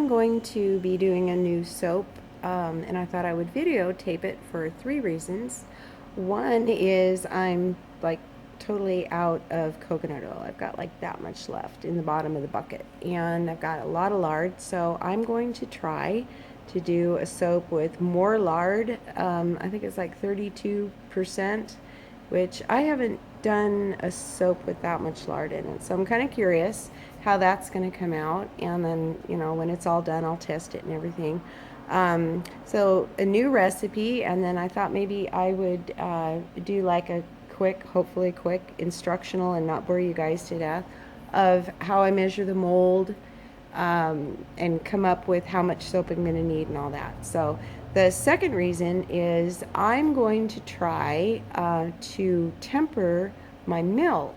going to be doing a new soap, and I thought I would videotape it for 3 reasons. One is I'm like totally out of coconut oil. I've got like that much left in the bottom of the bucket, and I've got a lot of lard, so I'm going to try to do a soap with more lard. I think it's like 32%, which I haven't done a soap with that much lard in it. So I'm kind of curious how that's going to come out. And then, you know, when it's all done, I'll test it and everything. So a new recipe, and then I thought maybe I would do like a quick, hopefully quick, instructional and not bore you guys to death of how I measure the mold, and come up with how much soap I'm going to need and all that. So the second reason is I'm going to try to temper my milk.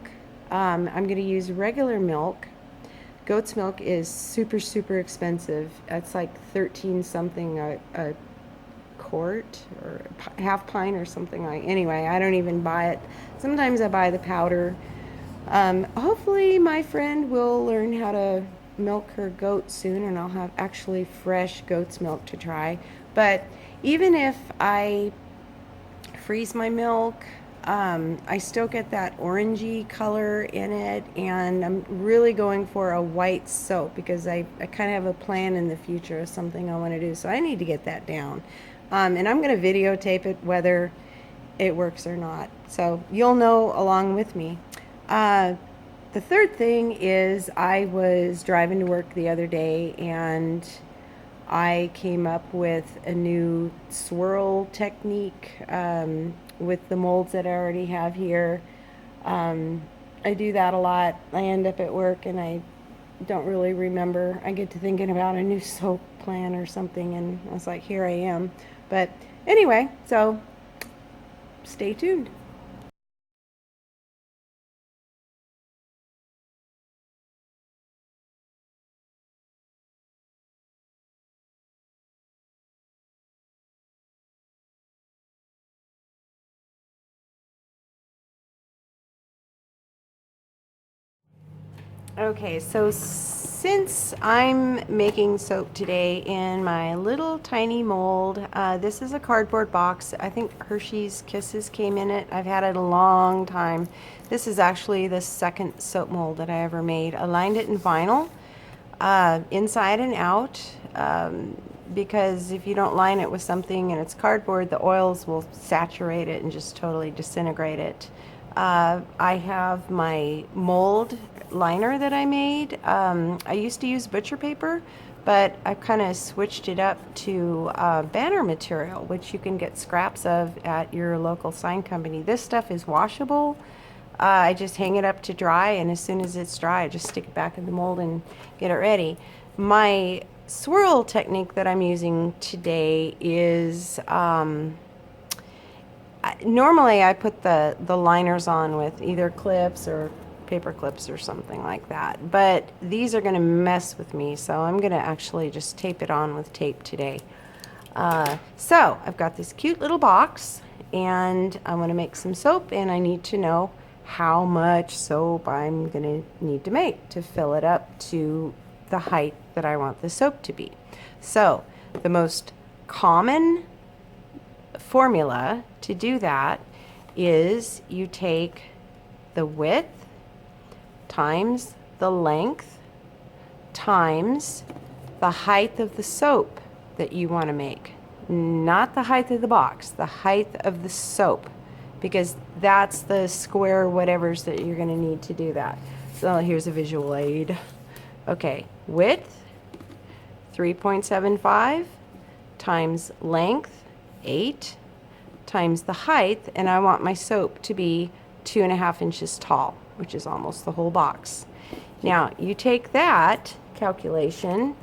I'm going to use regular milk. Goat's milk is super, super expensive. It's like 13 something a quart, or half pint or something like. Anyway, I don't even buy it. Sometimes I buy the powder. Hopefully my friend will learn how to milk her goat soon, and I'll have actually fresh goat's milk to try. But even if I freeze my milk, I still get that orangey color in it, and I'm really going for a white soap because I kind of have a plan in the future of something I want to do, so I need to get that down. And I'm going to videotape it whether it works or not, so you'll know along with me. The third thing is I was driving to work the other day, and I came up with a new swirl technique with the molds that I already have here. I do that a lot. I end up at work and I don't really remember. I get to thinking about a new soap plan or something, and I was like, here I am. But anyway, so stay tuned. Okay, so since I'm making soap today in my little tiny mold, this is a cardboard box. I think Hershey's Kisses came in it. I've had it a long time. This is actually the second soap mold that I ever made. I lined it in vinyl, inside and out, because if you don't line it with something and it's cardboard, the oils will saturate it and just totally disintegrate it. I have my mold liner that I made. I used to use butcher paper, but I've kind of switched it up to banner material, which you can get scraps of at your local sign company. This stuff is washable. I just hang it up to dry, and as soon as it's dry, I just stick it back in the mold and get it ready. My swirl technique that I'm using today is normally I put the liners on with either clips or paper clips or something like that, but these are going to mess with me, so I'm going to actually just tape it on with tape today. So I've got this cute little box, and I want to make some soap, and I need to know how much soap I'm going to need to make to fill it up to the height that I want the soap to be. So the most common formula to do that is you take the width times the length times the height of the soap that you want to make. Not the height of the box, the height of the soap, because that's the square whatevers that you're going to need to do that. So here's a visual aid. Okay, width 3.75 times length 8 times the height, and I want my soap to be 2.5 inches tall, which is almost the whole box. Now you take that calculation,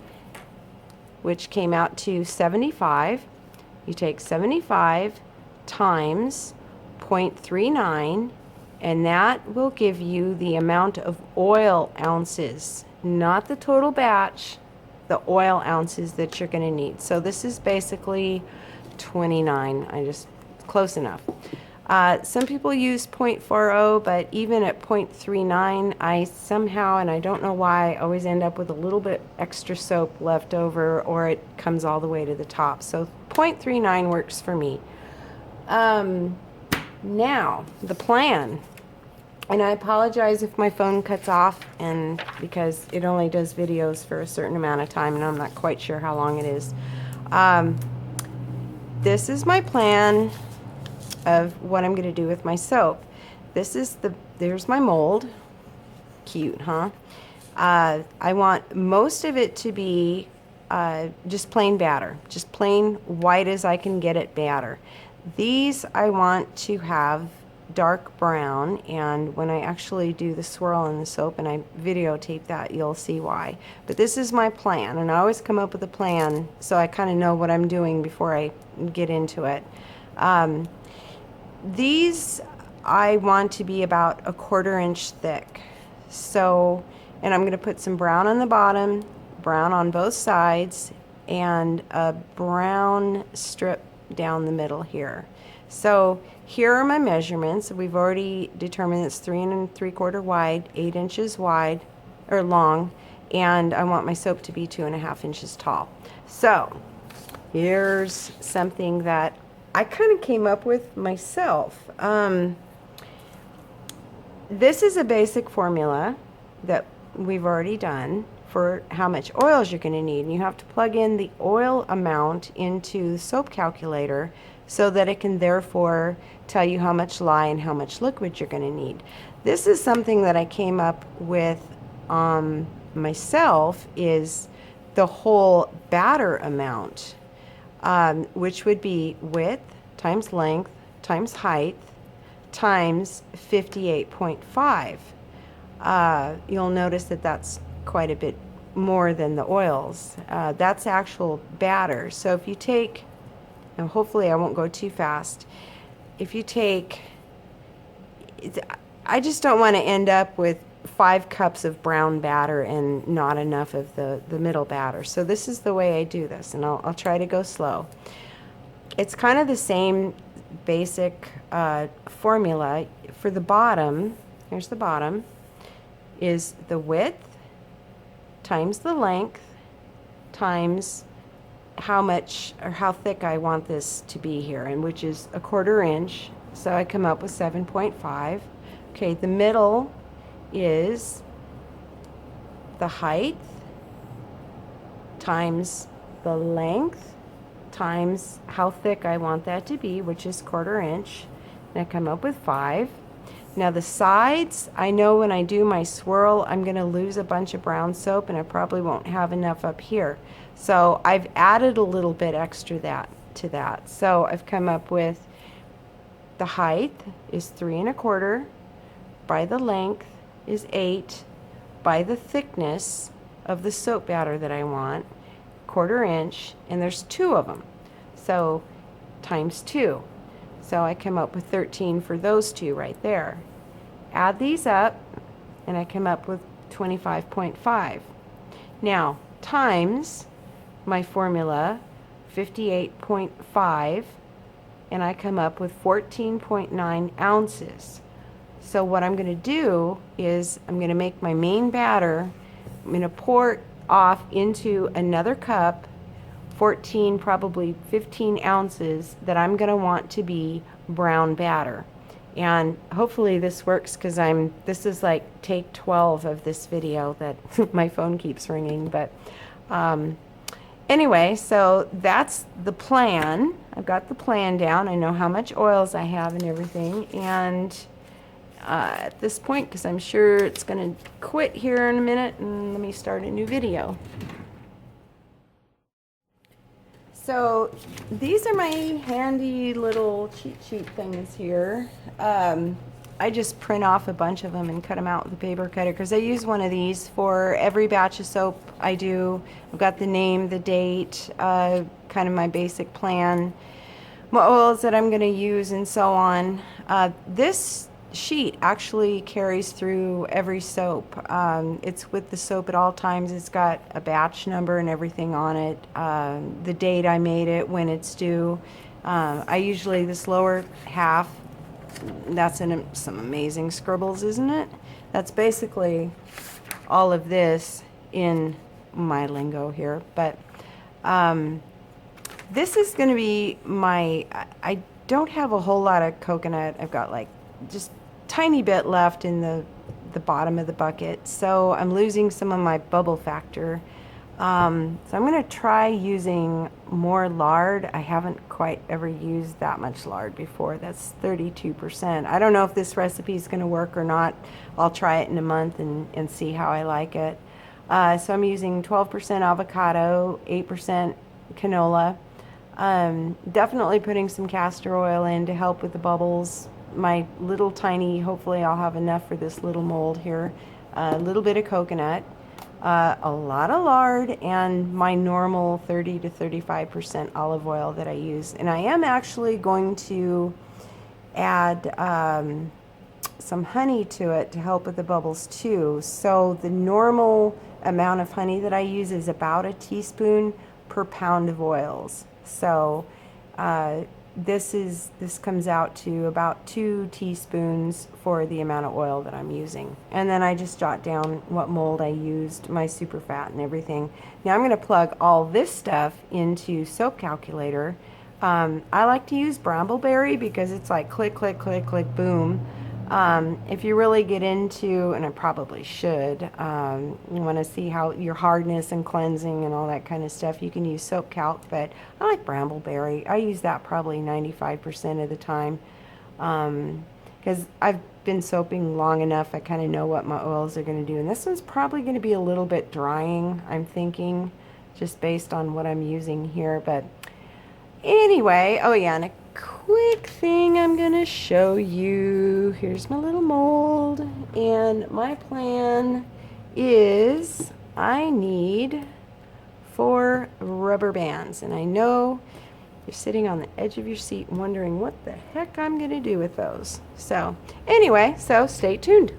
which came out to 75. You take 75 times 0.39, and that will give you the amount of oil ounces, not the total batch, the oil ounces that you're going to need. So this is basically 29. Close enough. Some people use 0.40, but even at 0.39, I somehow, and I don't know why, always end up with a little bit extra soap left over, or it comes all the way to the top. So 0.39 works for me. Now, the plan. And I apologize if my phone cuts off, and because it only does videos for a certain amount of time, and I'm not quite sure how long it is. This is my plan of what I'm going to do with my soap. There's my mold. Cute, huh? I want most of it to be just plain batter, just plain white as I can get it batter. These I want to have dark brown, and when I actually do the swirl in the soap and I videotape that, you'll see why. But this is my plan, and I always come up with a plan so I kind of know what I'm doing before I get into it. These I want to be about 1/4 inch thick. So, and I'm going to put some brown on the bottom, brown on both sides, and a brown strip down the middle here. So here are my measurements. We've already determined it's 3 3/4 wide, 8 inches wide or long, and I want my soap to be 2.5 inches tall. So here's something that I kind of came up with myself. This is a basic formula that we've already done for how much oils you're going to need. And you have to plug in the oil amount into the soap calculator so that it can therefore tell you how much lye and how much liquid you're going to need. This is something that I came up with myself, is the whole batter amount, which would be width times length times height times 58.5. You'll notice that that's quite a bit more than the oils. That's actual batter. So if you take, and hopefully I won't go too fast, if you take, I just don't want to end up with 5 cups of brown batter and not enough of the middle batter. So this is the way I do this, and I'll try to go slow. It's kind of the same basic formula. For the bottom, here's the bottom, is the width times the length times how much or how thick I want this to be here, and which is 1/4 inch. So I come up with 7.5. Okay, the middle is the height times the length times how thick I want that to be, which is 1/4 inch, and I come up with 5. Now the sides, I know when I do my swirl, I'm going to lose a bunch of brown soap, and I probably won't have enough up here. So I've added a little bit extra to that. So I've come up with the height is 3 1/4, by the length is 8, by the thickness of the soap batter that I want, 1/4 inch, and there's 2 of them. So times 2. So I come up with 13 for those 2 right there. Add these up, and I come up with 25.5. Now, times my formula, 58.5, and I come up with 14.9 ounces. So what I'm going to do is I'm going to make my main batter. I'm going to pour off into another cup 14, probably 15 ounces that I'm going to want to be brown batter. And hopefully this works, because this is like take 12 of this video that my phone keeps ringing. But anyway, so that's the plan. I've got the plan down. I know how much oils I have and everything. And at this point, because I'm sure it's going to quit here in a minute, and let me start a new video. So these are my handy little cheat sheet things here. I just print off a bunch of them and cut them out with a paper cutter, because I use one of these for every batch of soap I do. I've got the name, the date, kind of my basic plan, what oils that I'm going to use, and so on. This sheet actually carries through every soap. It's with the soap at all times. It's got a batch number and everything on it, the date I made it, when it's due. I usually, this lower half That's some amazing scribbles, isn't it? That's basically all of this in my lingo here, but this is going to be I don't have a whole lot of coconut. I've got like just tiny bit left in the bottom of the bucket, so I'm losing some of my bubble factor. So I'm going to try using more lard. I haven't quite ever used that much lard before. That's 32%. I don't know if this recipe is going to work or not. I'll try it in a month and see how I like it. So I'm using 12% avocado, 8% canola. Definitely putting some castor oil in to help with the bubbles. My little tiny, hopefully I'll have enough for this little mold here. A little bit of coconut. A lot of lard, and my normal 30 to 35% olive oil that I use. And I am actually going to add some honey to it to help with the bubbles too. So the normal amount of honey that I use is about a teaspoon per pound of oils. So this comes out to about 2 teaspoons for the amount of oil that I'm using. And then I just jot down what mold I used, my super fat and everything. Now I'm going to plug all this stuff into Soap Calculator. I like to use Brambleberry because it's like click, click, click, click, boom. If you really get into, and I probably should, you want to see how your hardness and cleansing and all that kind of stuff, you can use Soap Calc, but I like Brambleberry. I use that probably 95% of the time because I've been soaping long enough. I kind of know what my oils are going to do, and this one's probably going to be a little bit drying, I'm thinking, just based on what I'm using here. But anyway, oh yeah, and a quick thing I'm gonna show you. Here's my little mold, and my plan is I need 4 rubber bands, and I know you're sitting on the edge of your seat wondering what the heck I'm gonna do with those. So anyway, so stay tuned.